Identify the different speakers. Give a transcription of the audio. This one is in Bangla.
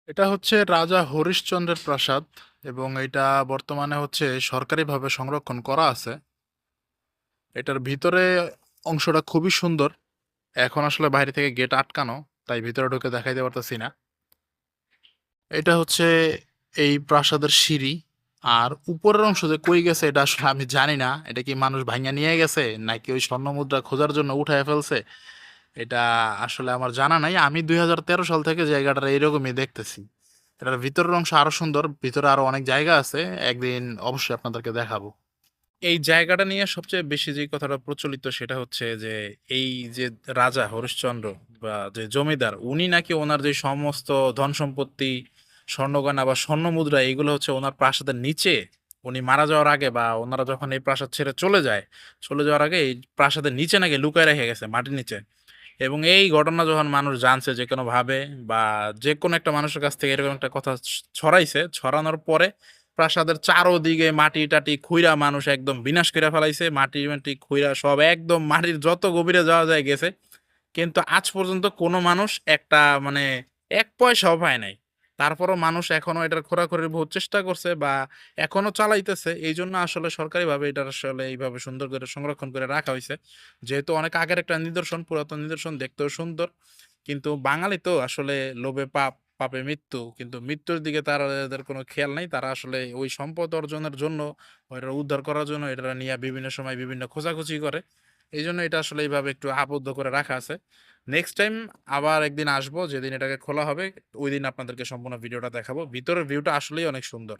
Speaker 1: এটা হচ্ছে রাজা হরিশ্চন্দ্রের প্রাসাদ এবং এটা বর্তমানে হচ্ছে সরকারিভাবে সংরক্ষণ করা আছে। এটার ভিতরে অংশটা খুবই সুন্দর। এখন আসলে বাইরে থেকে গেট আটকানো, তাই ভিতরে ঢুকে দেখাইতে পারতেছি না। এটা হচ্ছে এই প্রাসাদের সিঁড়ি। আর উপরের অংশ যে কই গেছে এটা আসলে আমি জানি না, এটা কি মানুষ ভাঙা নিয়ে গেছে নাকি ওই স্বর্ণ মুদ্রা খোঁজার জন্য উঠায় ফেলছে, এটা আসলে আমার জানা নাই। আমি 2013 সাল থেকে জায়গাটা এইরকমই দেখতেছি। এটার ভিতরের অংশ আরো সুন্দর, ভিতরে আরো অনেক জায়গা আছে, একদিন অবশ্যই আপনাদেরকে দেখাবো। এই জায়গাটা নিয়ে সবচেয়ে বেশি যে কথাটা প্রচলিত সেটা হচ্ছে যে এই যে রাজা হরিশ্চন্দ্র বা যে জমিদার উনি নাকি ওনার যে সমস্ত ধন সম্পত্তি, স্বর্ণগয়না বা স্বর্ণ মুদ্রা এগুলো হচ্ছে ওনার প্রাসাদের নিচে, উনি মারা যাওয়ার আগে বা ওনারা যখন এই প্রাসাদ ছেড়ে চলে যায়, চলে যাওয়ার আগে এই প্রাসাদের নিচে নাকি লুকায় রেখে গেছে মাটির নিচে। এবং এই ঘটনা যখন মানুষ জানছে যে কোনো ভাবে বা যে কোনো একটা মানুষের কাছ থেকে এরকম একটা কথা ছড়াইছে, ছড়ানোর পরে প্রাসাদের চারোদিকে মাটি টাটি খুইরা মানুষ একদম বিনাশ করে ফেলাইছে, মাটি মাটি খুইরা সব একদম মাটির যত গভীরে যাওয়া যায় গেছে। কিন্তু আজ পর্যন্ত কোনো মানুষ একটা মানে এক পয়সাও পায় নাই। তারপরও মানুষ এখনো এটার খোরাখুরির বহুত চেষ্টা করছে বা এখনো চালাইতেছে। এইজন্য আসলে সরকারিভাবে এটার আসলে এইভাবে সুন্দর করে সংরক্ষণ করে রাখা হইছে। যেহেতু অনেক আগের একটা নিদর্শন, পুরাতন নিদর্শন, দেখতেও সুন্দর। কিন্তু বাঙালি তো আসলে লোভে পাপ, পাপে মৃত্যু। কিন্তু মৃত্যুর দিকে তাদের কোনো খেয়াল নাই। তারা আসলে ওই সম্পদ অর্জনের জন্য, ওইটা উদ্ধার করার জন্য এটা নিয়ে বিভিন্ন সময় বিভিন্ন খোঁজাখুঁজি করে। এইজন্য এটা আসলে এইভাবে একটু আবদ্ধ করে রাখা আছে। নেক্সট টাইম আবার একদিন আসবো, যেদিন এটাকে খোলা হবে ওইদিন আপনাদেরকে সম্পূর্ণ ভিডিওটা দেখাবো। ভিতরের ভিউটা আসলেই অনেক সুন্দর।